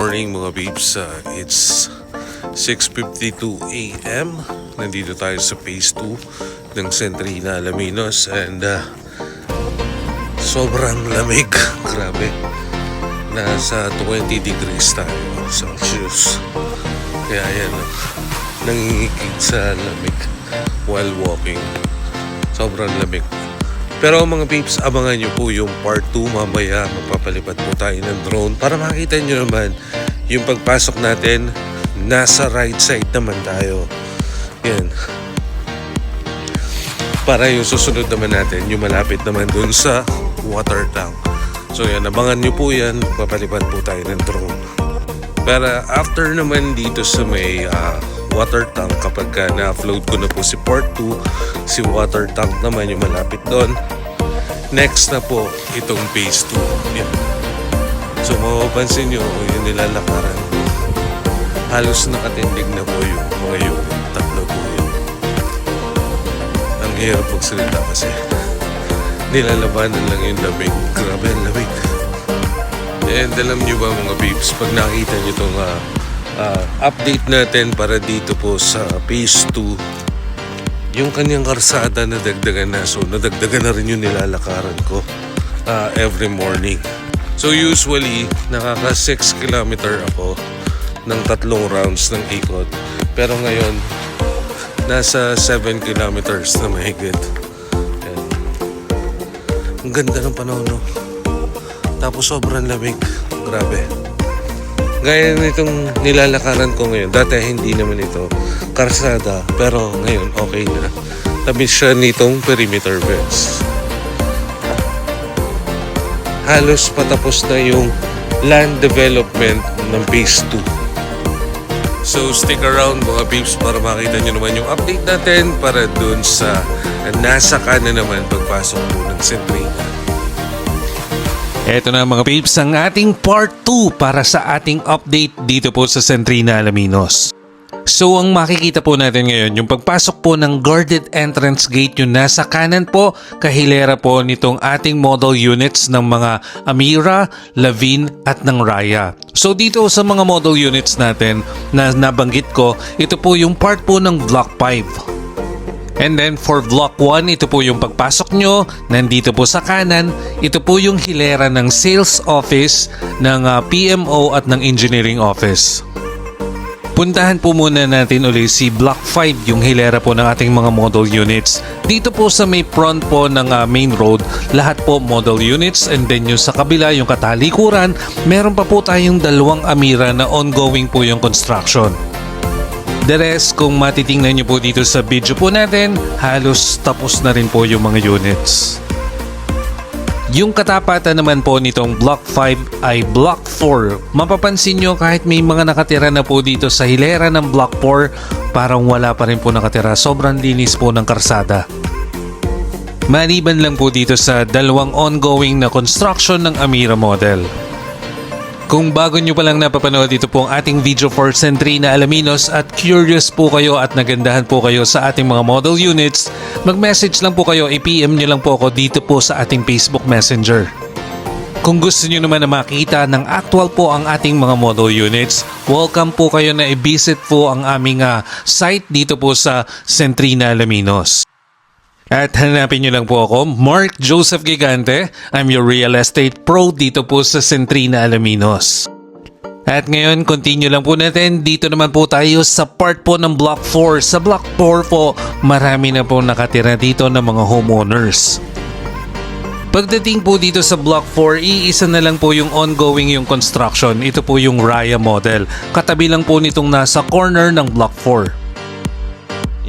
Morning mga babes, it's 6:52 a.m. Nandito tayo sa phase 2 ng Centrina Alaminos and sobrang lamig. Grabe, nasa 20 degrees tayo Celsius, kaya yan, nangingikid sa lamig while walking. Sobrang lamig. Pero mga babes, abangan nyo po yung part 2 mamaya. Magpapalipad po tayo ng drone para makita nyo naman yung pagpasok natin. Nasa right side naman tayo. Yan. Para yung susunod naman natin, yung malapit naman dun sa water tank. So yan, abangan nyo po yan. Magpapalipad po tayo ng drone. Pero after naman dito sa may water tank, kapag na-upload ko na po si part 2, si water tank naman yung malapit doon, next na po itong phase 2. Yan. So mapapansin nyo yung nilalakaran, halos nakatindig na po yung mga unit. Tatlo po yun. Ang hirap magsalita kasi nilalabanan lang yung lamig. Grabe ang lamig. And alam nyo ba mga babes, pag nakita nyo itong update natin para dito po sa phase 2, yung kanyang karsada nadagdagan na. So nadagdagan na rin yung nilalakaran ko every morning. So usually nakaka 6 kilometer ako ng 3 rounds ng ikot. Pero ngayon nasa 7 kilometers na mahigit. Ayan. Ang ganda ng panahon, no? Tapos sobrang lamig. Grabe. Gaya nitong nilalakaran ko ngayon, dati hindi naman ito karsada, pero ngayon okay na. Tabi siya nitong perimeter fence. Halos patapos na yung land development ng phase 2. So stick around mga peeps para makita nyo naman yung update natin para dun sa nasa kanan naman pagpasok po ng Centrina. Ito na mga peeps ang ating part 2 para sa ating update dito po sa Centrina Alaminos. So ang makikita po natin ngayon, yung pagpasok po ng guarded entrance gate yung nasa kanan po, kahilera po nitong ating model units ng mga Amira, Lavin at ng Raya. So dito sa mga model units natin na nabanggit ko, ito po yung part po ng Block 5. And then for Block 1, ito po yung pagpasok nyo, nandito po sa kanan, ito po yung hilera ng sales office, ng PMO at ng engineering office. Puntahan po muna natin ulit si Block 5, yung hilera po ng ating mga model units. Dito po sa may front po ng main road, lahat po model units, and then yung sa kabila, yung katalikuran, meron pa po tayong 2 Amira na ongoing po yung construction. The rest, kung matitingnan nyo po dito sa video po natin, halos tapos na rin po yung mga units. Yung katapatan naman po nitong Block 5 ay Block 4. Mapapansin nyo kahit may mga nakatira na po dito sa hilera ng Block 4, parang wala pa rin po nakatira. Sobrang linis po ng karsada. Maliban lang po dito sa 2 ongoing na construction ng Amira model. Kung bago nyo palang napapanood, dito po ang ating video for Centrina Alaminos at curious po kayo at nagandahan po kayo sa ating mga model units, mag-message lang po kayo, i-PM nyo lang po ako dito po sa ating Facebook Messenger. Kung gusto nyo naman na makita ng actual po ang ating mga model units, welcome po kayo na i-visit po ang aming site dito po sa Centrina Alaminos. At hanapin nyo lang po ako, Mark Joseph Gigante. I'm your real estate pro dito po sa Centrina Alaminos. At ngayon, continue lang po natin. Dito naman po tayo sa part po ng Block 4. Sa Block 4 po, marami na po nakatira dito ng mga homeowners. Pagdating po dito sa Block 4, iisa na lang po yung ongoing yung construction. Ito po yung Raya model. Katabi lang po nitong nasa corner ng Block 4.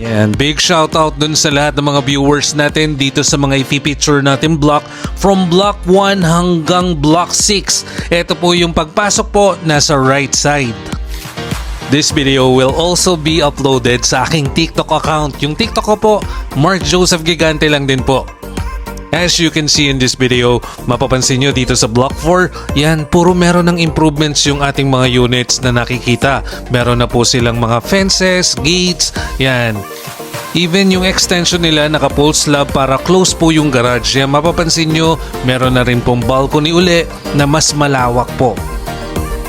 Yan, big shoutout dun sa lahat ng mga viewers natin dito sa mga ipipicture natin block from Block 1 hanggang Block 6. Ito po yung pagpasok po nasa right side. This video will also be uploaded sa aking TikTok account. Yung TikTok ko po, Mark Joseph Gigante lang din po. As you can see in this video, mapapansin nyo dito sa Block 4, yan, puro meron ng improvements yung ating mga units na nakikita. Meron na po silang mga fences, gates, yan. Even yung extension nila naka-pole slab para close po yung garage. Yan, mapapansin nyo, meron na rin pong balcony uli na mas malawak po.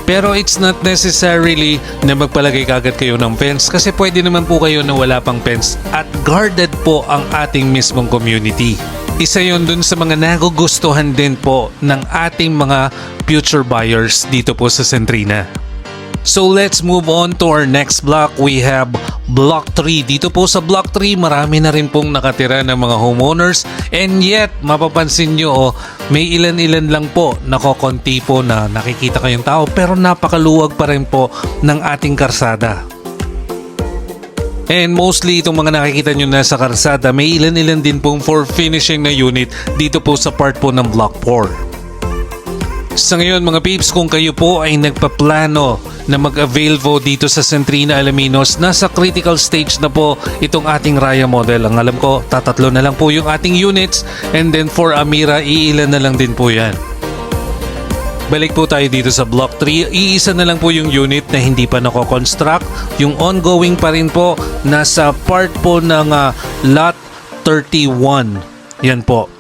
Pero it's not necessarily na magpalagay kagad kayo ng fence kasi pwede naman po kayo na wala pang fence at guarded po ang ating mismong community. Isa yon dun sa mga nagugustuhan din po ng ating mga future buyers dito po sa Centrina. So let's move on to our next block. We have Block 3. Dito po sa Block 3, marami na rin pong nakatira ng mga homeowners. And yet, mapapansin nyo, may ilan-ilan lang po nakokonti po na nakikita kayong tao. Pero napakaluwag pa rin po ng ating karsada. And mostly itong mga nakikita nyo na sa karsada, may ilan-ilan din pong for finishing na unit dito po sa part po ng Block 4. Sa ngayon mga peeps, kung kayo po ay nagpaplano na mag-avail po dito sa Centrina Alaminos, nasa critical stage na po itong ating Raya model. Ang alam ko, tatatlo na lang po yung ating units and then for Amira, iilan na lang din po yan. Balik po tayo dito sa Block 3. Iisa na lang po yung unit na hindi pa nako-construct. Yung ongoing pa rin po, nasa part po ng Lot 31. Yan po.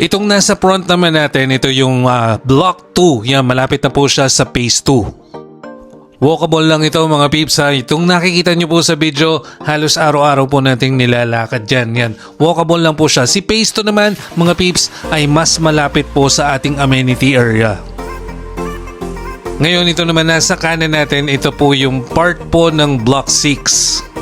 Itong nasa front naman natin, ito yung Block 2. Yan, malapit na po siya sa Phase 2. Walkable lang ito mga peeps ha. Itong nakikita nyo po sa video, halos araw-araw po nating nilalakad dyan. Yan, walkable lang po siya. Si Phase 2 naman mga peeps ay mas malapit po sa ating amenity area. Ngayon ito naman nasa kanan natin, ito po yung part po ng Block 6.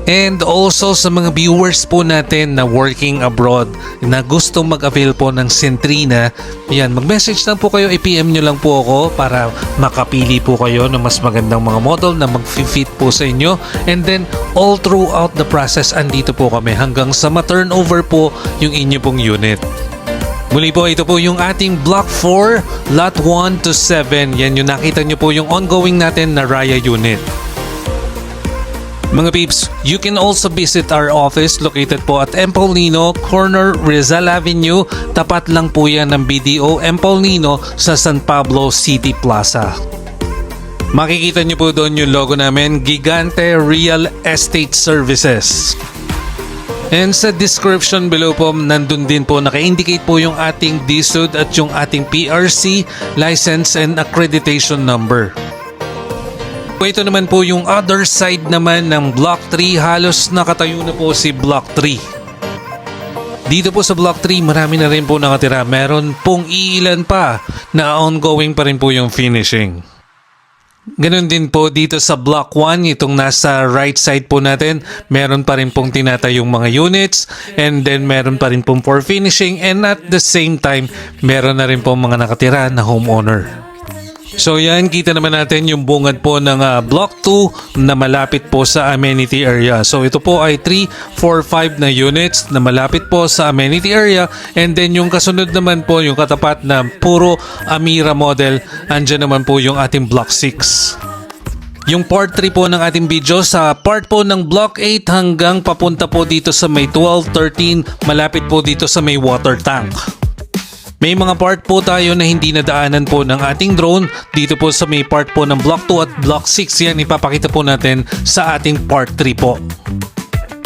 And also sa mga viewers po natin na working abroad na gustong mag-avail po ng Centrina, yan, mag-message lang po kayo, i-PM nyo lang po ako para makapili po kayo ng mas magandang mga model na mag-fit po sa inyo. And then all throughout the process, andito po kami hanggang sa ma-turnover po yung inyo pong unit. Muli po, ito po yung ating Block 4, Lot 1 to 7. Yan yung nakita nyo po yung ongoing natin na Raya unit. Mga peeps, you can also visit our office located po at M. Paulino, corner Rizal Avenue. Tapat lang po yan ng BDO M. Paulino sa San Pablo City Plaza. Makikita nyo po doon yung logo namin, Gigante Real Estate Services. And sa description below po, nandun din po naka-indicate po yung ating DSUD at yung ating PRC, license and accreditation number. Ito naman po yung other side naman ng Block 3, halos nakatayo na po si Block 3. Dito po sa Block 3, marami na rin po nakatira. Meron pong iilan pa na ongoing pa rin po yung finishing. Ganon din po dito sa Block 1, itong nasa right side po natin, meron pa rin pong tinatayong mga units and then meron pa rin pong for finishing and at the same time, meron na rin pong mga nakatira na homeowner. So yan, kita naman natin yung bungad po ng Block 2 na malapit po sa amenity area. So ito po ay 3, 4, 5 na units na malapit po sa amenity area. And then yung kasunod naman po, yung katapat na puro Amira model, andyan naman po yung ating Block 6. Yung part 3 po ng ating video, sa part po ng Block 8 hanggang papunta po dito sa may 12, 13, malapit po dito sa may water tank. May mga part po tayo na hindi nadaanan po ng ating drone dito po sa may part po ng Block 2 at Block 6. Yan, ipapakita po natin sa ating part 3 po.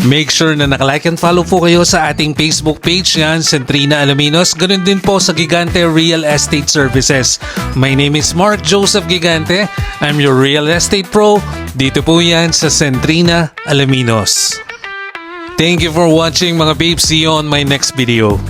Make sure na nakalike and follow po kayo sa ating Facebook page, yan, Centrina Alaminos. Ganun din po sa Gigante Real Estate Services. My name is Mark Joseph Gigante. I'm your real estate pro. Dito po yan sa Centrina Alaminos. Thank you for watching mga babes. See you on my next video.